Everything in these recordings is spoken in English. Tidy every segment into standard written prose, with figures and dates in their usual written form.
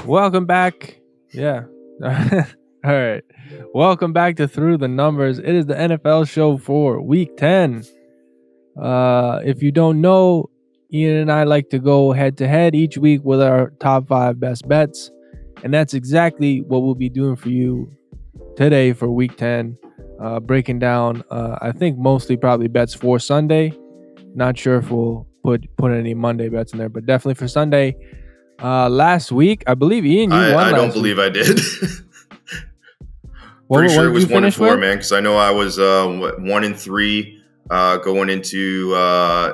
Welcome back. Yeah. All right. Welcome back to Through the Numbers. It is the NFL show for week 10. If you don't know, Ian and I like to go head to head each week with our top 5 best bets. And that's exactly what we'll be doing for you today for week 10. Breaking down, I think mostly probably bets for Sunday. Not sure if we'll put any Monday bets in there, but definitely for Sunday. Last week, I believe Ian, you won I don't last believe week. I did. What Pretty sure it did you was 1 and finish 4, with? man. Because I know I was 1 and 3 going into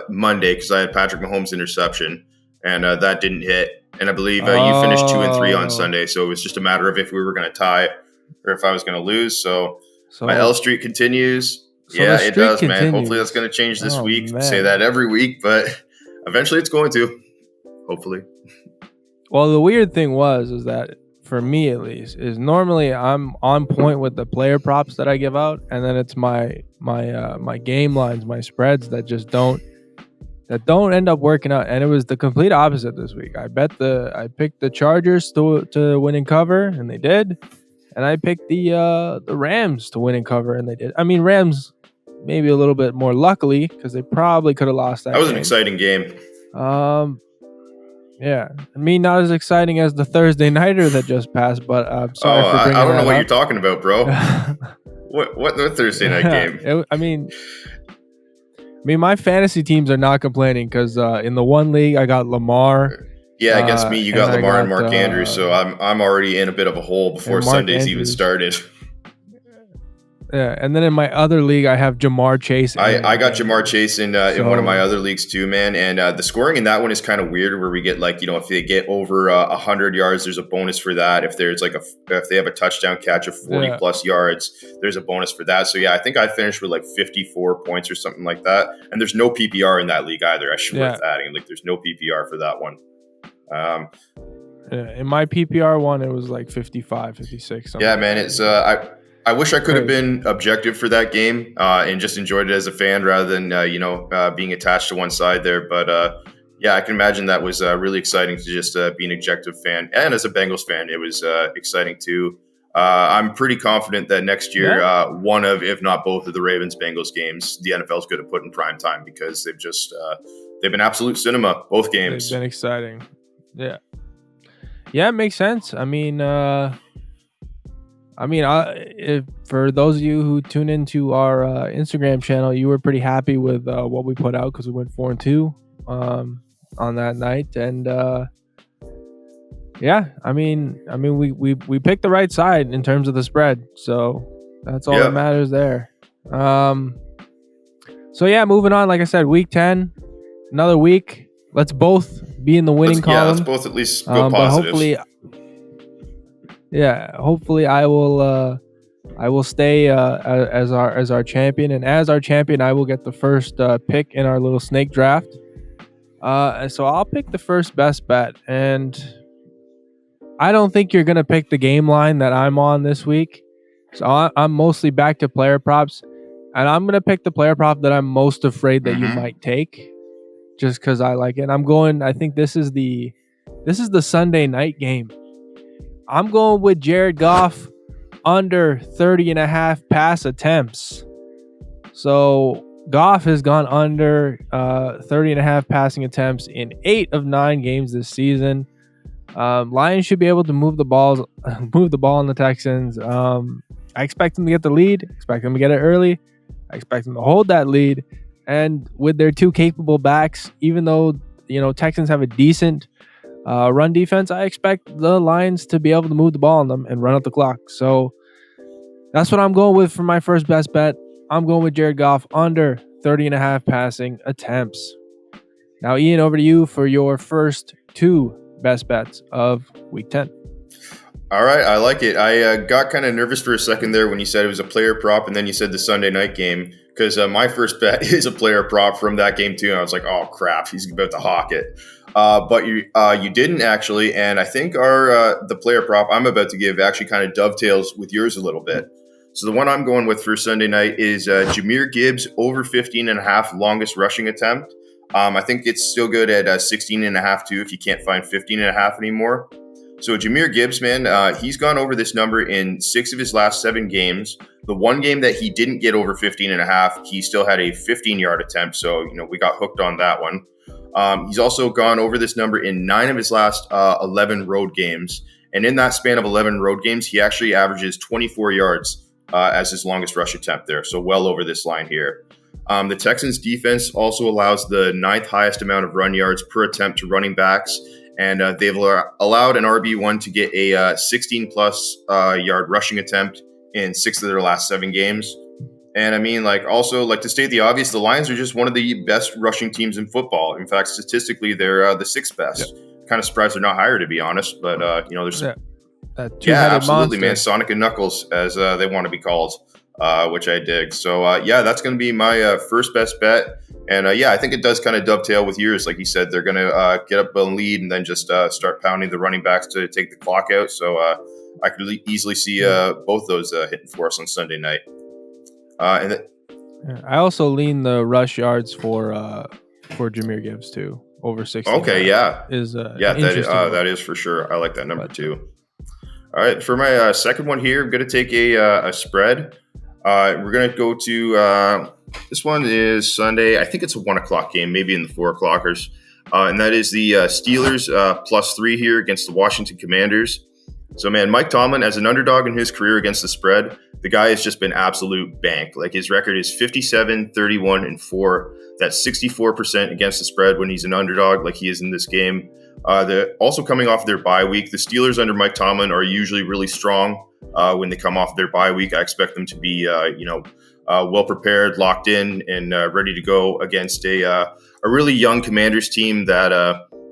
Monday because I had Patrick Mahomes' interception, and that didn't hit. And I believe you finished 2 and 3 on Oh, Sunday, so it was just a matter of if we were going to tie or if I was going to lose. So my L so streak continues. the Yeah, it streak does, man. Hopefully that's continues. going to change this Oh week. We say man. that every week, but eventually it's going to. Hopefully. Well, the weird thing is that for me at least, is normally I'm on point with the player props that I give out, and then it's my game lines, my spreads that just don't end up working out. And it was the complete opposite this week. I picked the Chargers to win and cover, and they did. And I picked the Rams to win and cover, and they did. I mean, Rams maybe a little bit more luckily because they probably could have lost that That was an game. exciting game. Yeah. I mean, not as exciting as the Thursday nighter that just passed, but I'm sorry for bringing I don't know that what up. you're talking about, bro. What the Thursday night game? I mean, my fantasy teams are not complaining because in the one league I got Lamar. Yeah, against me, you and got I Lamar and got, Mark Andrews, so I'm already in a bit of a hole before and Mark Sunday's even Andrews. started. Yeah, and then in my other league I have Jamar Chase. I got Jamar Chase in one of my So- other leagues too, man. And the scoring in that one is kind of weird, where we get if they get over 100 yards, there's a bonus for that. If there's if they have a touchdown catch of 40 plus yards, there's a bonus for that. So yeah, I think I finished with 54 points or something like that. And there's no PPR in that league either. I should worth adding. There's no PPR for that one. In my PPR one, it was 55, 56. Yeah, man. It's I wish I could have been objective for that game and just enjoyed it as a fan rather than being attached to one side there. But yeah, I can imagine that was really exciting to just be an objective fan, and as a Bengals fan, it was exciting too. I'm pretty confident that next year, one of, if not both, of the Ravens Bengals games, the NFL is going to put in prime time because they've been absolute cinema both games. They've been exciting. Yeah, it makes sense. If, for those of you who tune into our Instagram channel, you were pretty happy with what we put out because we went 4-2 on that night, and we picked the right side in terms of the spread, so that's all that matters there. So yeah, moving on. Like I said, week 10, another week. Let's both be in the winning column. Yeah, let's both at least go positive. Hopefully I will stay as our champion, and as our champion I will get the first pick in our little snake draft. So I'll pick the first best bet, and I don't think you're gonna pick the game line that I'm on this week. So I'm mostly back to player props, and I'm gonna pick the player prop that I'm most afraid that you might take, just because I like it. I think this is the Sunday night game. I'm going with Jared Goff under 30.5 pass attempts. So Goff has gone under 30.5 passing attempts in 8 of 9 games this season. Lions should be able to move the ball on the Texans. I expect them to get the lead. I expect them to get it early. I expect them to hold that lead. And with their two capable backs, even though Texans have a decent run defense, I expect the Lions to be able to move the ball on them and run out the clock. So that's what I'm going with for my first best bet. I'm going with Jared Goff under 30.5 passing attempts. Now, Ian, over to you for your first 2 best bets of week 10. All right, I like it. I got kind of nervous for a second there when you said it was a player prop, and then you said the Sunday night game, because my first bet is a player prop from that game too. And I was like, oh crap, he's about to hawk it. But you didn't actually, and I think the player prop I'm about to give actually kind of dovetails with yours a little bit. So the one I'm going with for Sunday night is Jahmyr Gibbs over 15.5 longest rushing attempt. I think it's still good at 16.5 too if you can't find 15.5 anymore. So Jahmyr Gibbs, man, he's gone over this number in 6 of his last 7 games. The one game that he didn't get over 15 and a half, he still had a 15-yard attempt. So, we got hooked on that one. He's also gone over this number in 9 of his last 11 road games. And in that span of 11 road games, he actually averages 24 yards as his longest rush attempt there. So well over this line here. The Texans defense also allows the 9th highest amount of run yards per attempt to running backs. And they've allowed an RB1 to get a 16-plus yard rushing attempt in 6 of their last 7 games. And I mean, to state the obvious, the Lions are just one of the best rushing teams in football. In fact, statistically, they're the 6th best. Yep. Kind of surprised they're not higher, to be honest. But, there's... Yeah, absolutely, monster. Man. Sonic and Knuckles, as they want to be called, which I dig. So, that's going to be my first best bet. And, I think it does kind of dovetail with yours. Like you said, they're going to get up a lead and then just start pounding the running backs to take the clock out. So I could easily see both those hitting for us on Sunday night. I also lean the rush yards for Jahmyr Gibbs too, over 60. Okay, yeah, that is for sure. I like that number too. All right, for my second one here, I'm going to take a spread. We're going to go to this one is Sunday. I think it's a 1 o'clock game, maybe in the 4 o'clockers, and that is the Steelers +3 here against the Washington Commanders. So, man, Mike Tomlin, as an underdog in his career against the spread, the guy has just been absolute bank. Like, his record is 57, 31, and 4. That's 64% against the spread when he's an underdog, like he is in this game. They're also coming off their bye week. The Steelers under Mike Tomlin are usually really strong when they come off their bye week. I expect them to be, well prepared, locked in, and ready to go against a really young Commanders team that,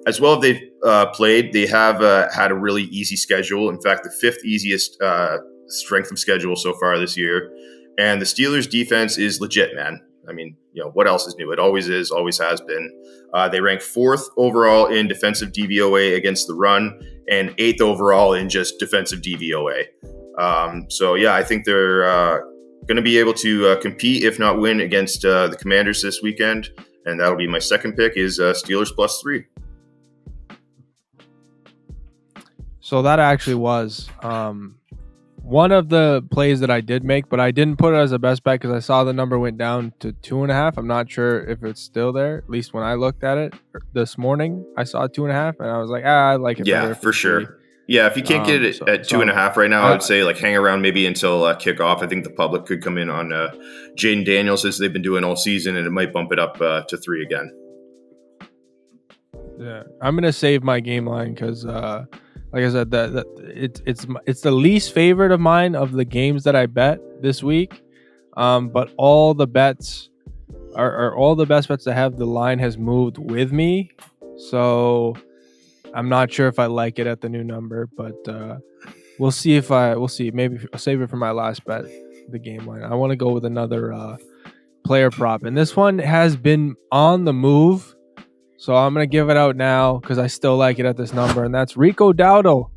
as well as they've played, they have had a really easy schedule. In fact, the 5th easiest strength of schedule so far this year. And the Steelers defense is legit, man. I mean, what else is new? It always is, always has been. They rank 4th overall in defensive DVOA against the run and 8th overall in just defensive DVOA. I think they're going to be able to compete, if not win, against the Commanders this weekend. And that'll be my second pick is Steelers +3. So that actually was one of the plays that I did make, but I didn't put it as a best bet because I saw the number went down to 2.5. I'm not sure if it's still there. At least when I looked at it this morning, I saw 2.5, and I was like, I like it better. Yeah, for sure. Yeah, if you can't get it at 2.5 right now, I would say hang around maybe until kickoff. I think the public could come in on Jaden Daniels as they've been doing all season, and it might bump it up to 3 again. Yeah, I'm gonna save my game line because, like I said, it's the least favorite of mine of the games that I bet this week. But all the bets are all the best bets that have the line has moved with me. So I'm not sure if I like it at the new number, but we'll see. Maybe I'll save it for my last bet, the game line. I want to go with another player prop, and this one has been on the move. So I'm going to give it out now because I still like it at this number, and that's Rico Dowdle.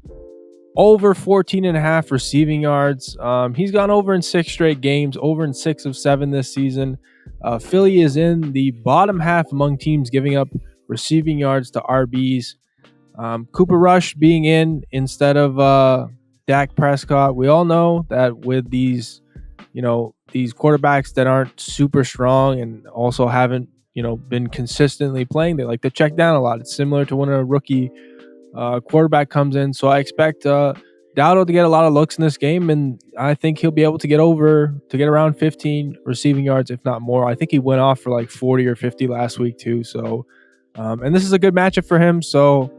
Over 14.5 receiving yards. He's gone over in 6 straight games, over in 6 of 7 this season. Philly is in the bottom half among teams giving up receiving yards to RBs. Cooper Rush being in instead of Dak Prescott. We all know that with these quarterbacks that aren't super strong and also haven't been consistently playing, they like to check down a lot. It's similar to when a rookie quarterback comes in. So I expect Dowdle to get a lot of looks in this game, and I think he'll be able to get around 15 receiving yards, if not more. I think he went off for 40 or 50 last week too. So, and this is a good matchup for him. So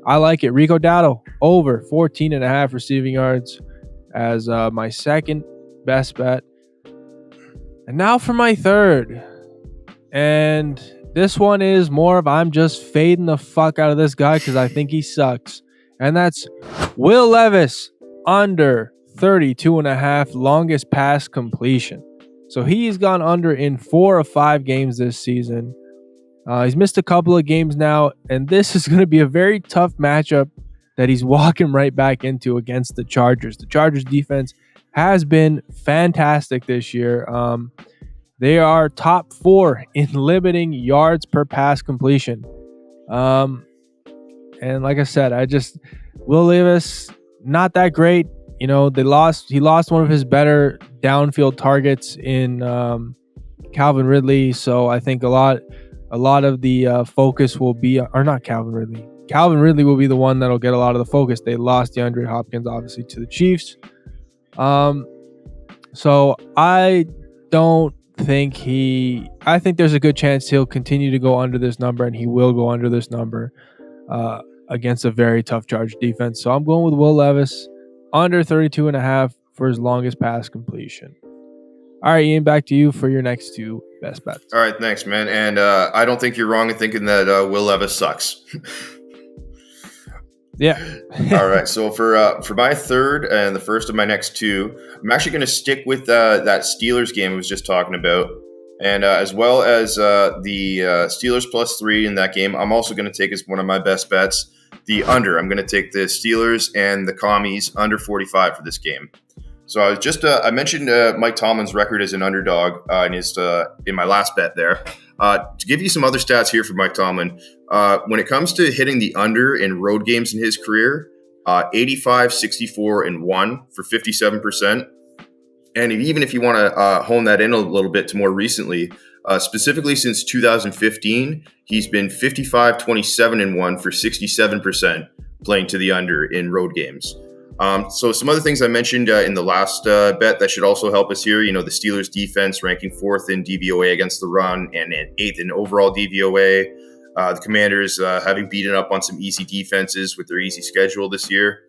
I like it. Rico Dowdle over 14.5 receiving yards as my second best bet. And now for my third. And this one is more of I'm just fading the fuck out of this guy because I think he sucks. And that's Will Levis under 32.5 longest pass completion. So he's gone under in 4 of 5 games this season. He's missed a couple of games now, and this is going to be a very tough matchup that he's walking right back into against the Chargers. The Chargers defense has been fantastic this year. They are top 4 in limiting yards per pass completion. And like I said, Will Levis, not that great. He lost one of his better downfield targets in Calvin Ridley. So I think a lot of the focus will be, or not Calvin Ridley. Calvin Ridley will be the one that'll get a lot of the focus. They lost DeAndre Hopkins, obviously, to the Chiefs. So I don't think I think there's a good chance he'll continue to go under this number, and he will go under this number against a very tough Charge defense. So I'm going with Will Levis under 32.5 for his longest pass completion. All right, Ian, back to you for your next two best bets. All right, thanks, man. And I don't think you're wrong in thinking that Will Levis sucks. Yeah. All right. So for my third and the first of my next two, I'm actually going to stick with that Steelers game I was just talking about, and as well as the Steelers +3 in that game. I'm also going to take as one of my best bets the under. I'm going to take the Steelers and the Commies under 45 for this game. So I mentioned Mike Tomlin's record as an underdog in my last bet there. To give you some other stats here for Mike Tomlin, when it comes to hitting the under in road games in his career, 85, 64, and 1 for 57%. And even if you want to hone that in a little bit to more recently, specifically since 2015, he's been 55, 27, and 1 for 67% playing to the under in road games. So some other things I mentioned in the last bet that should also help us here. The Steelers defense ranking 4th in DVOA against the run and 8th in overall DVOA. The Commanders having beaten up on some easy defenses with their easy schedule this year.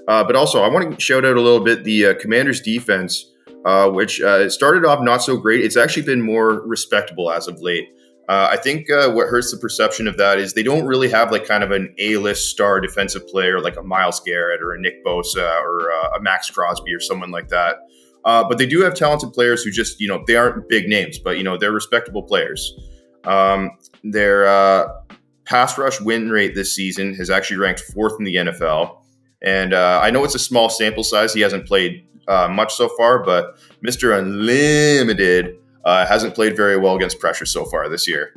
But also I want to shout out a little bit the Commanders defense, which started off not so great. It's actually been more respectable as of late. I think what hurts the perception of that is they don't really have like kind of an A-list star defensive player like a Myles Garrett or a Nick Bosa or a Max Crosby or someone like that. But they do have talented players who just, they aren't big names, but, they're respectable players. Their pass rush win rate this season has actually ranked 4th in the NFL. And I know it's a small sample size. He hasn't played much so far, but Mr. Unlimited hasn't played very well against pressure so far this year.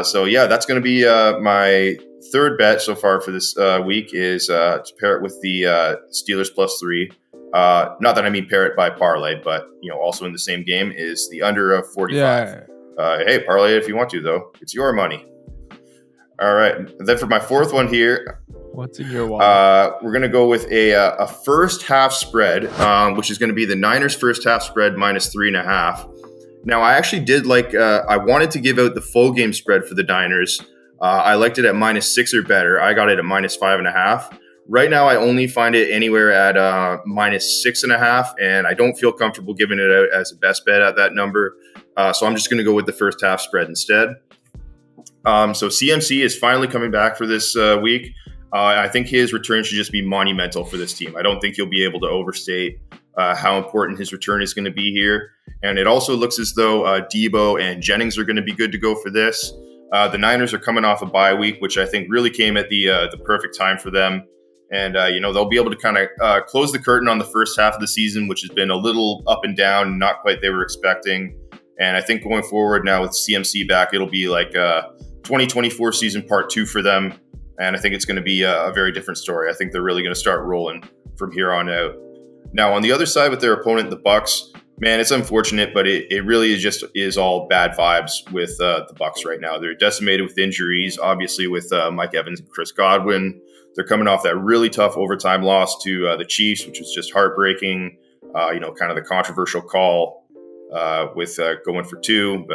So yeah, that's going to be my third bet so far for this week is to pair it with the Steelers +3. Not that I mean pair it by parlay, but also in the same game is the under of 45. Yeah. Hey, parlay it if you want to, though. It's your money. All right. And then for my fourth one here, what's in your wallet? We're going to go with a first half spread, which is going to be the Niners first half spread -3.5. Now, I actually did I wanted to give out the full game spread for the Niners. I liked it at -6 or better. I got it at -5.5. Right now, I only find it anywhere at -6.5, and I don't feel comfortable giving it out as a best bet at that number. So I'm just going to go with the first half spread instead. So CMC is finally coming back for this week. I think his return should just be monumental for this team. I don't think you'll be able to overstate how important his return is going to be here. And it also looks as though Debo and Jennings are going to be good to go for this. The Niners are coming off a bye week, which I think really came at the perfect time for them. And, they'll be able to kind of close the curtain on the first half of the season, which has been a little up and down, not quite they were expecting. And I think going forward now with CMC back, it'll be like 2024 season part 2 for them. And I think it's going to be a very different story. I think they're really going to start rolling from here on out. Now, on the other side with their opponent, the Bucks, man, it's unfortunate, but it really is all bad vibes with the Bucks right now. They're decimated with injuries, obviously with Mike Evans and Chris Godwin. They're coming off that really tough overtime loss to the Chiefs, which was just heartbreaking. Kind of the controversial call with going for 2,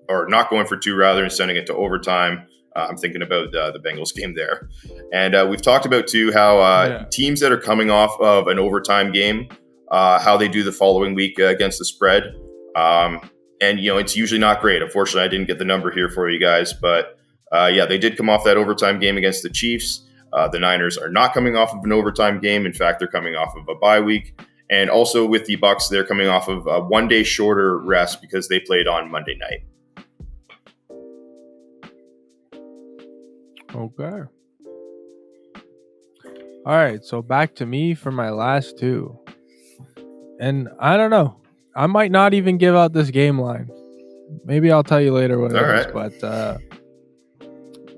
or not going for 2 rather, and sending it to overtime. I'm thinking about the Bengals game there. And we've talked about, too, how teams that are coming off of an overtime game, how they do the following week against the spread. And, it's usually not great. Unfortunately, I didn't get the number here for you guys. But, they did come off that overtime game against the Chiefs. The Niners are not coming off of an overtime game. In fact, they're coming off of a bye week. And also with the Bucks, they're coming off of a 1 day shorter rest because they played on Monday night. Okay. All right, so back to me for my last two. And I don't know. I might not even give out this game line. Maybe I'll tell you later what it is. But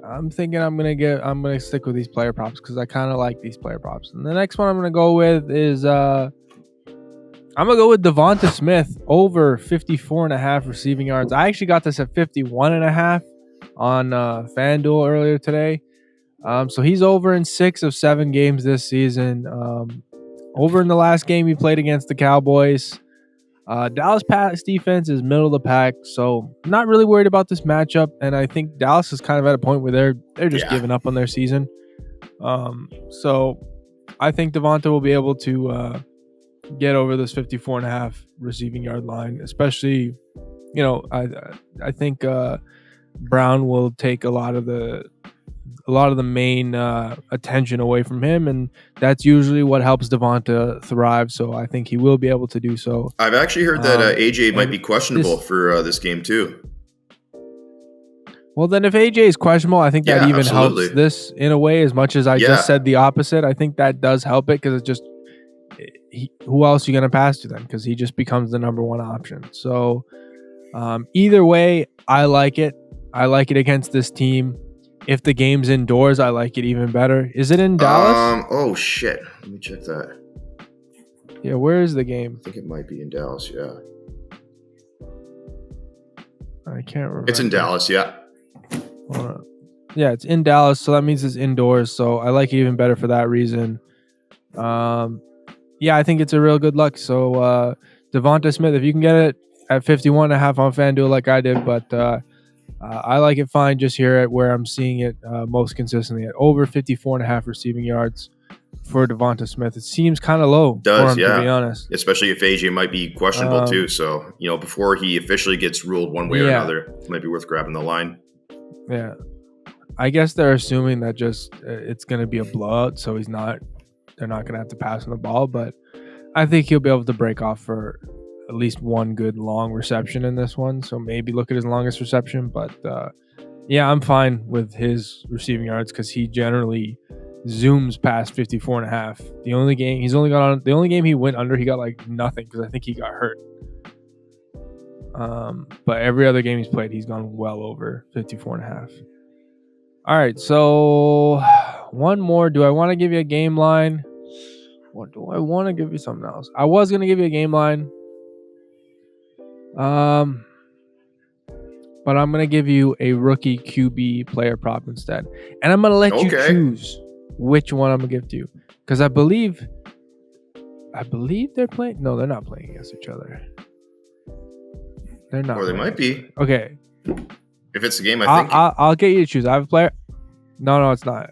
I'm thinking I'm gonna stick with these player props because I kind of like these player props. And the next one I'm gonna go with is I'm gonna go with Devonta Smith over 54.5 receiving yards. I actually got this at 51.5 on FanDuel earlier today. So he's over in 6 of 7 games this season. Over in the last game he played against the Cowboys. Dallas pass defense is middle of the pack, so I'm not really worried about this matchup. And I think Dallas is kind of at a point where they're just giving up on their season. So I think Devonta will be able to get over this 54.5 receiving yard line, especially, I think Brown will take a lot of the main attention away from him, and that's usually what helps Devonta thrive. So I think he will be able to do so. I've actually heard that AJ might be questionable for this game too. Well, then if AJ is questionable, I think that even helps this in a way, as much as I just said the opposite. I think that does help it because it's just who else are you going to pass to then? Because he just becomes the number one option. So either way, I like it. I like it against this team. If the game's indoors, I like it even better. Is it in Dallas? Oh, shit. Let me check that. Yeah, where is the game? I think it might be in Dallas, yeah. I can't remember. It's in Dallas, yeah. Yeah, it's in Dallas, so that means it's indoors. So I like it even better for that reason. Yeah, I think it's a real good luck. So Devonta Smith, if you can get it at 51.5 on FanDuel like I did, but I like it fine just here at where I'm seeing it most consistently at over 54.5 receiving yards for Devonta Smith. It seems kind of low for him, to be honest. Especially if AJ might be questionable too. So, before he officially gets ruled one way or another, it might be worth grabbing the line. Yeah. I guess they're assuming that just it's going to be a blowout, so they're not going to have to pass on the ball, but I think he'll be able to break off for at least one good long reception in this one. So maybe look at his longest reception, but yeah, I'm fine with his receiving yards because he generally zooms past 54.5. The only game he went under, he got like nothing because I think he got hurt. But every other game he's played, he's gone well over 54.5. All right, so one more. Do I want to give you a game line? Or do I want to give you something else? I was going to give you a game line. But I'm going to give you a rookie QB player prop instead. And I'm going to let you choose which one I'm going to give to you. Because I believe they're playing. No, they're not playing against each other. They're not. Or they might be. Okay. If it's the game, I think. I'll get you to choose. I have a player. No, it's not.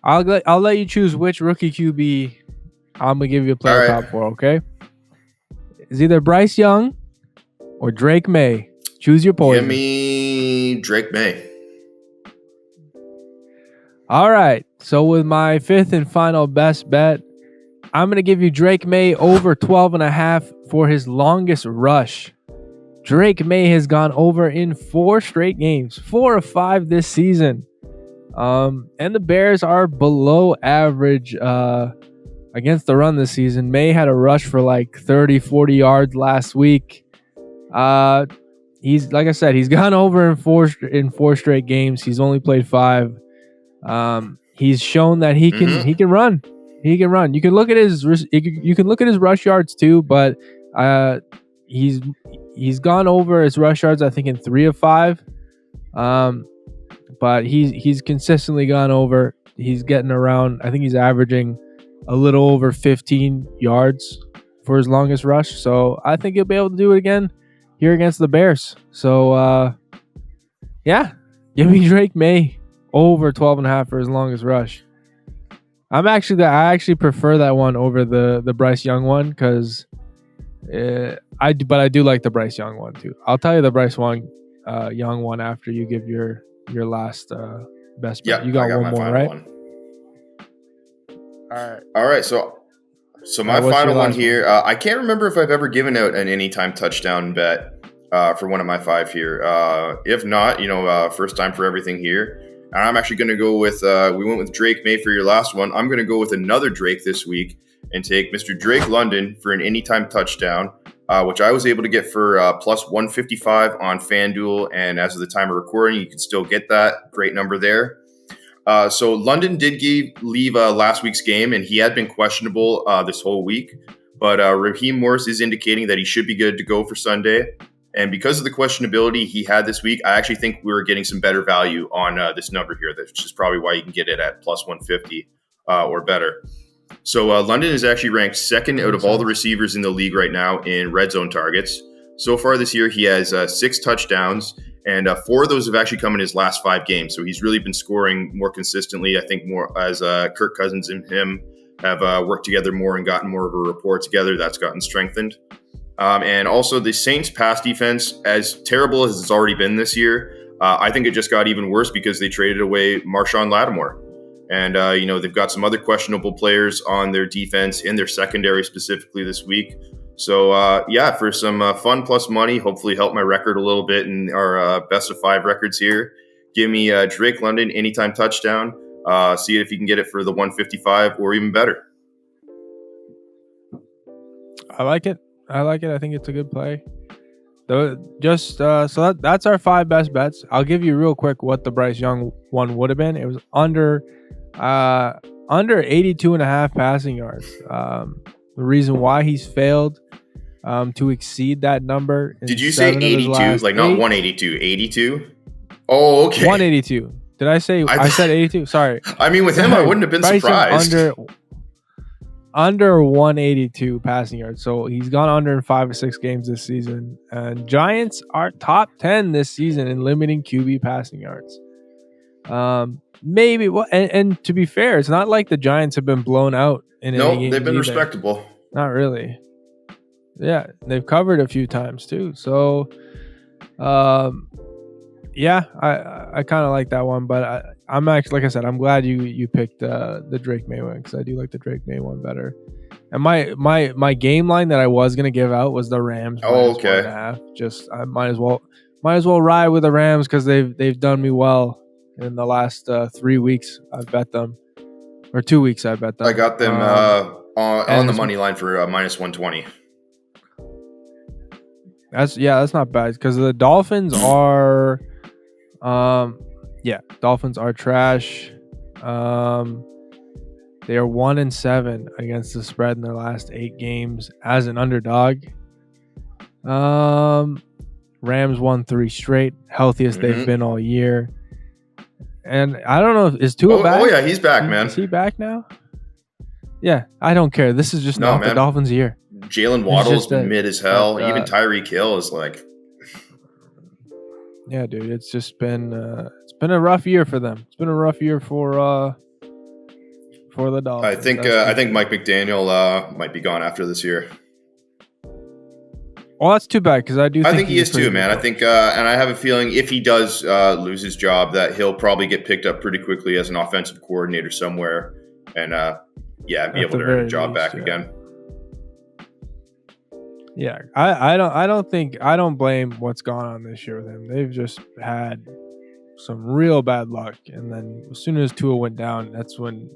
I'll let you choose which rookie QB I'm going to give you a player prop for, okay? It's either Bryce Young or Drake May. Choose your poison. Give me Drake May. All right. So with my fifth and final best bet, I'm going to give you Drake May over 12.5 for his longest rush. Drake May has gone over in 4 straight games, 4 of 5 this season. And the Bears are below average against the run this season. May had a rush for like 30, 40 yards last week. He's, like I said, he's gone over in four straight games. He's only played 5. He's shown that he can run. He can run. You can look at his rush yards too, but he's gone over his rush yards I think in 3 of 5. But he's consistently gone over. He's getting around. I think he's averaging a little over 15 yards for his longest rush. So I think he'll be able to do it again here against the Bears. So yeah, give me Drake May over 12.5 for his longest rush. I actually prefer that one over the Bryce Young one because I do like the Bryce Young one too. I'll tell you the Bryce Young one after you give your last best bet. Yeah, you got one more, right? One. All right. So my final one here. I can't remember if I've ever given out an anytime touchdown bet for one of my 5 here. If not, first time for everything here. And I'm actually going to go with. We went with Drake May for your last one. I'm going to go with another Drake this week, and take Mr. Drake London for an anytime touchdown, which I was able to get for plus 155 on FanDuel. And as of the time of recording, you can still get that. Great number there. So London did leave last week's game, and he had been questionable this whole week. But Raheem Morris is indicating that he should be good to go for Sunday. And because of the questionability he had this week, I actually think we were getting some better value on this number here, which is probably why you can get it at plus 150 or better. So London is actually ranked second out of all the receivers in the league right now in red zone targets. So far this year, he has 6 touchdowns, and 4 of those have actually come in his last 5 games. So he's really been scoring more consistently, I think, more as Kirk Cousins and him have worked together more and gotten more of a rapport together. That's gotten strengthened. And also the Saints' pass defense, as terrible as it's already been this year, I think it just got even worse because they traded away Marshawn Lattimore. And, they've got some other questionable players on their defense, in their secondary specifically this week. So, for some fun plus money, hopefully help my record a little bit in our best of 5 records here. Give me Drake London anytime touchdown. See if you can get it for the 155 or even better. I like it. I think it's a good play. So that's our 5 best bets. I'll give you real quick what the Bryce Young one would have been. It was under 82.5 passing yards. The reason why he's failed to exceed that number. Did you say 82? Like not 182, 82? Oh, okay. 182. Did I say? I said 82. Sorry. I mean, with him, I wouldn't have been surprised. Under 182 passing yards. So he's gone under in 5 or 6 games this season. And Giants are top 10 this season in limiting QB passing yards. Maybe. Well, and to be fair, it's not like the Giants have been blown out in any games. They've been respectable. Not really. Yeah, they've covered a few times too. So, I kind of like that one, but I'm actually, like I said, I'm glad you picked the Drake May one because I do like the Drake May one better. And my game line that I was gonna give out was the Rams. Oh, okay. 1.5. Just I might as well ride with the Rams because they've done me well in the last 3 weeks. I've bet them, or 2 weeks. I bet them. I got them on the money line for minus 120. That's not bad because the Dolphins are. Dolphins are trash. They are 1-7 against the spread in their last 8 games as an underdog. Rams won 3 straight, healthiest they've been all year. And I don't know, is Tua back? Oh yeah, he's back, man. Is he back now? Yeah, I don't care. This is just not the Dolphins' year. Jalen Waddle's mid as hell. Even Tyreek Hill is like. Yeah, dude, it's just been a rough year for them. It's been a rough year for the Dolphins. I think Mike McDaniel might be gone after this year. Well, that's too bad because I think he is too, man. I think, and I have a feeling if he does lose his job, that he'll probably get picked up pretty quickly as an offensive coordinator somewhere, and be able to earn a job back again. Yeah, I don't blame what's gone on this year with him. They've just had some real bad luck, and then as soon as Tua went down, that's when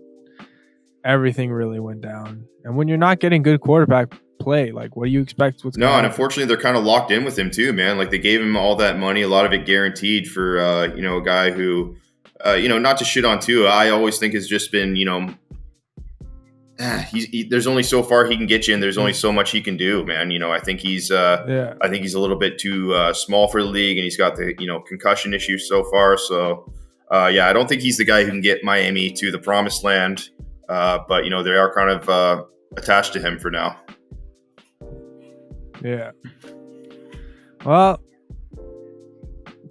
everything really went down. And when you're not getting good quarterback play, like what do you expect? And unfortunately, they're kind of locked in with him too, man. Like they gave him all that money, a lot of it guaranteed for a guy who, not to shit on Tua, I always think has just been there's only so far he can get you, and there's only so much he can do, man. I think he's a little bit too small for the league, and he's got the concussion issues so far. So I don't think he's the guy who can get Miami to the promised land. But they are kind of attached to him for now. Yeah. Well,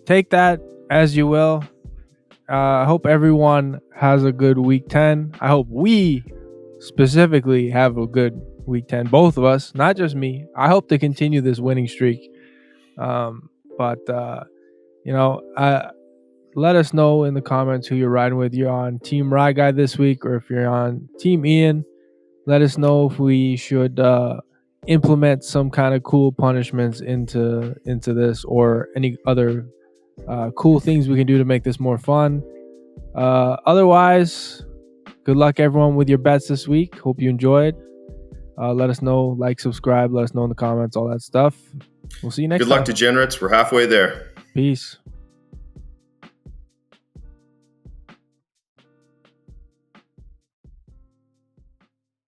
take that as you will. I hope everyone has a good week 10. I hope we specifically have a good week 10, both of us, not just me. I hope to continue this winning streak. Let us know in the comments who you're riding with. You're on Team Rye Guy this week, or if you're on Team Ian, let us know if we should implement some kind of cool punishments into this, or any other cool things we can do to make this more fun. Otherwise, good luck everyone with your bets this week. Hope you enjoyed. Let us know, like, subscribe, let us know in the comments, all that stuff. We'll see you next Good luck, time. degenerates. We're halfway there. Peace.